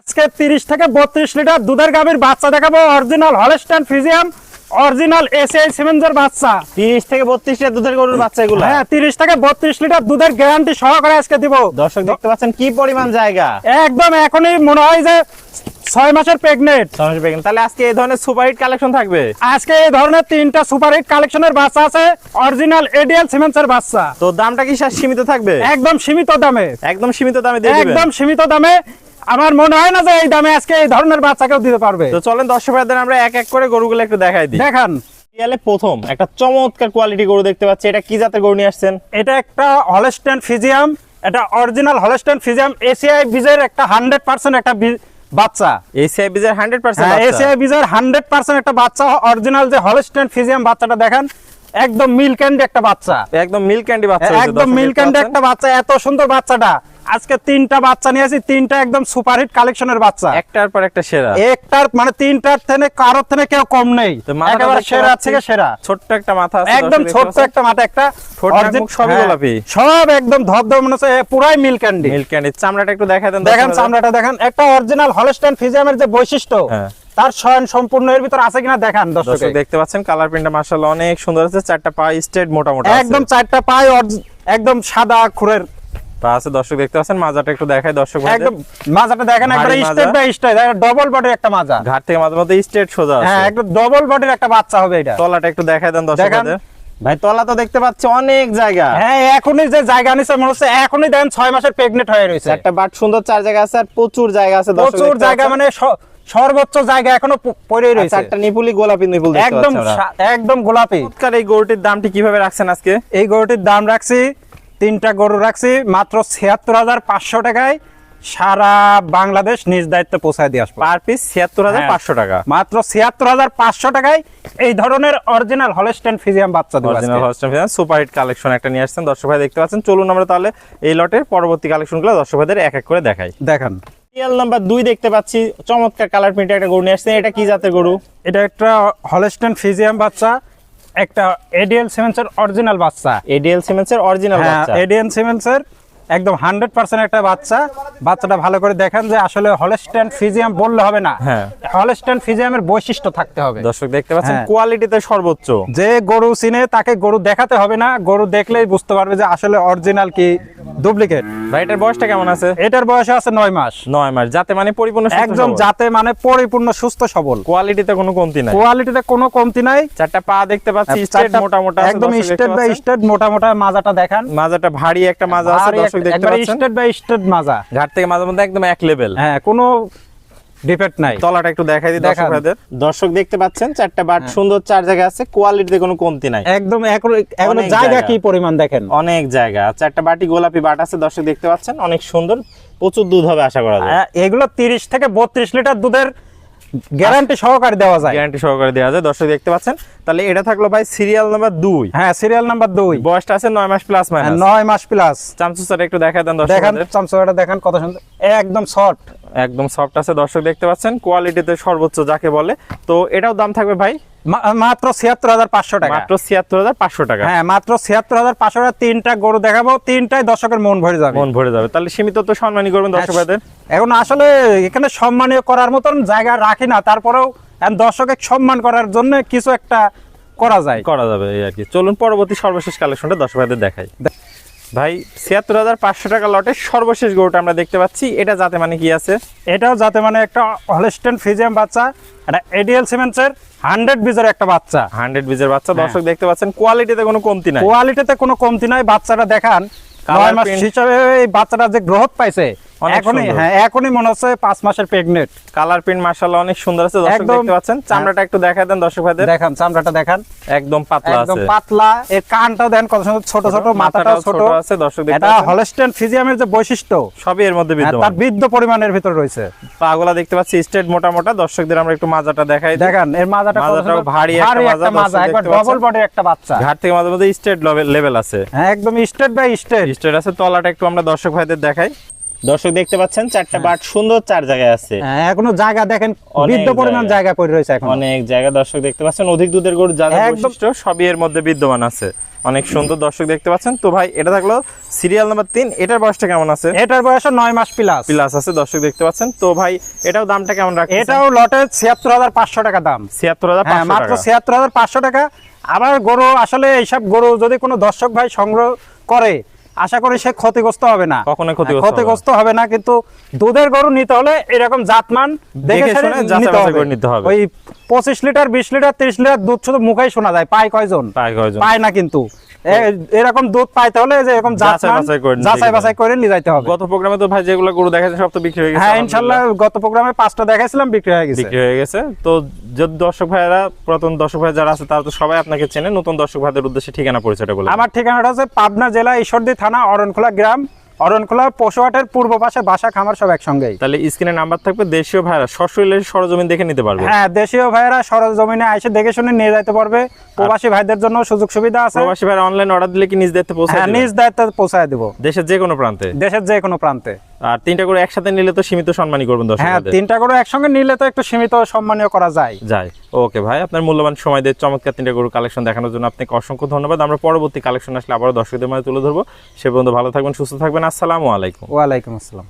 আজকে 30 থেকে 32 লিটার দুধের গাভীর বাচ্চা দেখাবো, original Holstein Friesian, original ACI সিমেন্সের বাচ্চা। 30 থেকে 32 লিটার দুধের গরুর বাচ্চা এগুলো। হ্যাঁ, 30 থেকে 32 লিটার দুধের গ্যারান্টি সহকারে আজকে দিব। দর্শক দেখতে পাচ্ছেন কি পরিমাণ জায়গা, একদম এখনই মনে হয় যে 6 মাসের প্রেগনেন্ট। তাহলে আজকে এই ধরনের সুপারহিট কালেকশন থাকবে। আজকে এই ধরনের 3টা সুপারহিট কালেকশনের বাচ্চা আছে, অরিজিনাল এডিএল সিমেন্সের বাচ্চা। তো দামটা কি স্যার সীমিত থাকবে? একদম সীমিত দামে, একদম সীমিত দামে দিয়ে দিবেন। একদম সীমিত দামে। আমার মনে হয় না যে এই দামে আজকে এই ধরনের বাচ্চা কেউ দিতে পারবে। তো চলেন দর্শক ভাইদের আমরা এক এক করে গরুগুলো একটু দেখাই দিই। দেখান। প্রথম একটা চমৎকার কোয়ালিটি গরু দেখতে পাচ্ছি, এটা কি জাতের গরু নিয়ে আসছেন? এটা একটা হলস্টাইন ফ্রিজিয়াম, এটা অরিজিনাল হলস্টাইন ফ্রিজিয়াম এসিআই বীজের একটা 100% একটা বাচ্চা। এসিআই বীজের 100% হ্যাঁ, এসিআই বীজের 100% একটা বাচ্চা। অরিজিনাল যে হলস্টাইন ফ্রিজিয়াম বাচ্চাটা দেখেন, একদম মিল্ক ক্যান্ডি একটা বাচ্চা, একদম মিল্ক ক্যান্ডি বাচ্চা, একদম মিল্ক ক্যান্ডি একটা বাচ্চা। এত সুন্দর বাচ্চাটা। আজকে 3টা বাচ্চা নিয়ে আসি, 3টা একদম সুপারহিট কালেকশনের বাচ্চা, একটার পর একটা সেরা। একটার মানে 3টার থেকে কারোর থেকে কেউ কম নেই, একেবারে সেরা থেকে সেরা। ছোট্ট একটা মাথা আছে, একদম ছোট্ট একটা মাথা, একটা সবই গোলাপি, সব একদম ধবধবে মনে হচ্ছে পুরাই মিল্ক ক্যান্ডি। Milk candy. চামড়াটা একটু দেখায় দেন। দেখেন চামড়াটা দেখেন, একটা অরিজিনাল হলস্টাইন ফ্রিজিয়ামের যে বৈশিষ্ট্য তার স্বয়ং সম্পূর্ণ এর ভিতর আছে কিনা দেখান দর্শক। দেখতে পাচ্ছেন কালার প্রিন্টটা মাশাআল্লাহ অনেক সুন্দর আছে। 4টা পা স্ট্রেট মোটা মোটা আছে, একদম 4টা পা একদম সাদা খুরের পা আছে। দর্শক দেখতে পাচ্ছেন মাজাটা একটু দেখায় দর্শক ভাইদের। একদম মাজাটা দেখেন, একবারে স্ট্রেট বাই স্ট্রেট, ডবল বডির একটা মাজা। ঘাট থেকে মাঝে মধ্যে স্ট্রেট সোজা আছে। হ্যাঁ, একদম ডবল বডির একটা বাচ্চা হবে এটা। তলাটা একটু দেখায় দেন দর্শক ভাইদের। ভাই তলা তো দেখতে পাচ্ছি অনেক জায়গা। হ্যাঁ, এখনই যে জায়গা নিছে মনে হচ্ছে এখনই দেখেন 6 মাসের প্রেগনেন্ট হয়ে রয়েছে। একটা বাট সুন্দর 4 জায়গা আছে, আর প্রচুর জায়গা আছে। প্রচুর জায়গা মানে সর্বোচ্চ জায়গা এখনো পড়ে রয়েছে। একটা নিপুলি গোলাপি নিপুল দেখতে একদম একদম গোলাপি। এই গরুটির দামটি কিভাবে রাখছেন আজকে? এই গরুটির দাম রাখছি, 3টা গরু রাখছি মাত্র ৭৬,৫০০ টাকায়। সারা বাংলাদেশ নিজ দায়িত্বে পৌঁছায় দিয়ে আসবো। পার পিস ৭৬,৫০০ টাকা, মাত্র ৭৬,৫০০ টাকায় এই ধরনের অরিজিনাল হলস্টাইন ফ্রিজিয়ান বাচ্চা দেব। Original Holstein Friesian superhit collection একটা নিয়ে আসছেন দর্শক ভাই দেখতে পাচ্ছেন। চলুন আমরা তাহলে এই লটের পরবর্তী কালেকশনগুলো দর্শক ভাইদের এক এক করে দেখাই। দেখেন, সিরিয়াল নাম্বার 2 দেখতে পাচ্ছি চমৎকার কালার প্রিন্টের একটা গরু নিয়ে আসছেন। এটা কি জাতের গরু? এটা একটা হলস্টাইন ফ্রিজিয়ান বাচ্চা, একটা এডিএল সিমেন্সের অরিজিনাল বাচ্চা। এডিএল সিমেন্সের অরিজিনাল বাচ্চা, এডিএল সিমেন্সের একদম 100% একটা বাচ্চা। বাচ্চাটা ভালো করে দেখেন যে আসলে হলস্টাইন ফ্রিজিয়াম বললে হবে না, হ্যাঁ হলস্টাইন ফ্রিজিয়ামের বৈশিষ্ট্য থাকতে হবে। দর্শক দেখতে পাচ্ছেন কোয়ালিটিতে সর্বোচ্চ। যে গরু চিনে তাকে গরু দেখাতে হবে না, গরু দেখলেই বুঝতে পারবে যে আসলে অরিজিনাল কি ডুপ্লিকেট। ভাই এটার বয়সটা কেমন আছে? এটার বয়স আছে 9 মাস। 9 মাস, যাতে মানে পরিপূর্ণ সুস্থ একদম সবল। যাতে মানে পরিপূর্ণ সুস্থ সবল। কোয়ালিটিতে কোনো কমতি নাই, কোয়ালিটিতে কোনো কমতি নাই। 4টা পা দেখতে পাচ্ছি স্ট্রেট মোটা মোটা আছে, একদম স্ট্রেট বাই স্ট্রেট মোটা মোটা। মাজাটা দেখেন, মাজাটা ভারী একটা মাজা আছে দর্শক দেখতে পাচ্ছেন। স্ট্রেট বাই স্ট্রেট মাজা, ঘাট থেকে মাঝে মধ্যে একদম এক লেভেল। হ্যাঁ, কোনো ডিফেক্ট নাই। তলাটা একটু দেখাই দিই দর্শক ভাইদের। দর্শক দেখতে পাচ্ছেন 4টা বাট সুন্দর 4 জায়গা আছে, কোয়ালিটিতে কোনো কমতি নাই। একদম এখন জায়গা কি পরিমাণ দেখেন, অনেক জায়গা। 4টা বাটি গোলাপি বাট আছে দর্শক দেখতে পাচ্ছেন, অনেক সুন্দর, প্রচুর দুধ হবে আশা করা যায়। এগুলো 30 থেকে 32 লিটার দুধের গ্যারান্টি সহকারে দেওয়া যায়, গ্যারান্টি সহকারে দেওয়া যায় দর্শক দেখতে পাচ্ছেন। তাহলে এটা থাকলো ভাই সিরিয়াল নাম্বার 2। হ্যাঁ, সিরিয়াল নাম্বার 2। বয়সটা আছে 9 মাস প্লাস মাইনাস। 9 মাস প্লাস। চামচুসাটা একটু দেখায় দেন দর্শক দেখেন, ভাইদের। চামচুসাটা দেখেন কত সুন্দর, একদম সফট, একদম সফট আছে দর্শক দেখতে পাচ্ছেন। কোয়ালিটিতে সর্বোচ্চ যাকে বলে। তো এটাও দাম থাকবে ভাই মাত্র ৭৬,৫০০ টাকা। মাত্র ৭৬,৫০০ টাকা। হ্যাঁ, মাত্র ৭৬,৫০০ টাকা। 3টা গরু দেখাবো, 3টাই দর্শকের মন ভরে যাবে, মন ভরে যাবে। তাহলে সীমিত তো সম্মানী করবেন দর্শক ভাইদের। এখন আসলে এখানে সম্মানীয় করার মতন জায়গা রাখি না, তারপরেও দর্শকের সম্মান করার জন্য কিছু একটা করা যায়, করা যাবে এই আর কি। চলুন পরবর্তী সর্বশেষ কালেকশনটা দর্শক ভাইদের দেখাই। ভাই ৭৬,৫০০ টাকা লটের সর্বশেষ গরুটা আমরা দেখতে পাচ্ছি। এটা যাতে মানে কি আছে? এটাও যাতে মানে একটা হলস্টাইন ফ্রিজিয়ান বাচ্চা, এটা এডিএল সিমেন্সের 100 বীজের একটা বাচ্চা। 100 বীজের বাচ্চা দর্শক দেখতে পাচ্ছেন। কোয়ালিটিতে কোনো কমতি নাই, কোয়ালিটিতে কোনো কমতি নাই। বাচ্চাটা দেখান, 9 মাস হিসাবে এই বাচ্চাটা যে গ্রোথ পাইছে, এখনই মনে হচ্ছে 5 মাসের প্রেগনেন্ট। কালার প্রিন্ট মাশাআল্লাহ অনেক সুন্দর আছে দর্শক দেখতে পাচ্ছেন। চামড়াটা একটু দেখায় দেন দর্শক ভাইদের। দেখেন চামড়াটা দেখেন, একদম পাতলা আছে, একদম পাতলা। এর কানটাও দেন কত সুন্দর, ছোট ছোট, মাথাটাও ছোট আছে দর্শক দেখতে এটা পাচ্ছেন। হলস্টাইন ফ্রিজিয়ামের যে বৈশিষ্ট্য সবই এর মধ্যে বিদ্যমান, তার বৃদ্ধ পরিমাণের ভিতর রয়েছে। পাগুলা দেখতে পাচ্ছি স্ট্রেট মোটা মোটা। দর্শকদের আমরা একটু মাজাটা দেখাই দিই। দেখেন এর মাজাটা ভারী একটা মাজা, একবার ডবল বডির একটা বাচ্চা। ঘাট থেকে মাঝে মধ্যে স্ট্রেট লেভেল আছে। হ্যাঁ, একদম স্ট্রেট বাই স্ট্রেট আছে। তলাটা একটু আমরা দর্শক ভাইদের দেখাই। দর্শক দেখতে পাচ্ছেন 4টা বাট সুন্দর 4 জায়গায় আছে। এখনো জায়গা দেখেন, বৃদ্ধ পরিমাণ জায়গা পড়ে রয়েছে এখন, অনেক জায়গা দর্শক দেখতে পাচ্ছেন। অধিক দুধের গরু যা যা বৈশিষ্ট্য সবই এর মধ্যে বিদ্যমান আছে। অনেক সুন্দর দর্শক দেখতে পাচ্ছেন। তো ভাই এটা থাকলো সিরিয়াল নাম্বার 3, এটার বয়সটা কেমন আছে? এটার বয়স 9 মাস প্লাস প্লাস আছে, দর্শক দেখতে পাচ্ছেন। তো ভাই এটাও দামটা কেমন রাখছেন? এটাও লটে 76500 টাকা দাম। 76500 মাত্র টাকা। 76500 টাকা। আবার গরু আসলে এইসব গরু যদি কোনো দর্শক ভাই সংগ্রহ করে, আশা করি সে ক্ষতিগ্রস্ত হবে না, কখনোই ক্ষতিগ্রস্ত ক্ষতিগ্রস্ত হবে না। কিন্তু দুধের গরু নিতে হলে এরকম জাতমান দেখে শুনে নিতে হবে। ওই 25 লিটার 20 লিটার 30 লিটার দুধ শুধু মুখেই শোনা যায়, পায় কয়জন? পায় না। কিন্তু এরকম দুধ পাইতে হলে যে এরকম যাচাই বাছাই করে নিয়ে যাইতে হবে। গত প্রোগ্রামে তো ভাই যেগুলো গরু দেখাচ্ছে সব তো বিক্রি হয়ে গেছে। হ্যাঁ ইনশাআল্লাহ গত প্রোগ্রামে 5টা দেখাইছিলাম, বিক্রি হয়ে গেছে। তো যদি দর্শক ভাইরা, পুরাতন দর্শক ভাই যারা আছে তারা তো সবাই আপনাকে চেনে, নতুন দর্শক ভাইদের উদ্দেশ্যে ঠিকানা পরিচয়টা বলুন। আমার ঠিকানাটা হচ্ছে পাবনা জেলা ঈশ্বরদী থানা অরণখোলা গ্রাম, অরণখোলা পশুহাটের পূর্ব পাশে বাসা খামার সব একসঙ্গেই। তাহলে স্ক্রিনে নাম্বার থাকবে, দেশীয় ভাইরা সশরীরে সরজমিন দেখে নিতে পারবে। হ্যাঁ দেশীয় ভাইরা সরজমিনে এসে দেখে শুনে নিয়ে যেতে পারবে। প্রবাসী ভাইদের জন্য সুযোগ সুবিধা আছে। প্রবাসী ভাইরা অনলাইন অর্ডার দিলে কি নিজ দায়িত্বে পৌঁছায়? হ্যাঁ নিজ দায়িত্বে পৌঁছায় দেব, দেশের যে কোনো প্রান্তে। দেশের যে কোনো প্রান্তে। আর 3টা করে একসাথে নিলে তো সীমিত সম্মানই করবেন দর্শক। হ্যাঁ 3টা করে একসঙ্গে নিলে তো একটু সীমিত সম্মানীয় করা যায়। ওকে ভাই, আপনার মূল্যবান সময় দিয়ে চমৎকার 3টা গরু কালেকশন দেখানোর জন্য আপনাকে অসংখ্য ধন্যবাদ। আমরা পরবর্তী কালেকশন আসলে আবারও দর্শকদের মাঝে তুলে ধরবো। সে পর্যন্ত ভালো থাকবেন, সুস্থ থাকবেন। আসসালামু আলাইকুম। ওয়ালাইকুম আসসালাম।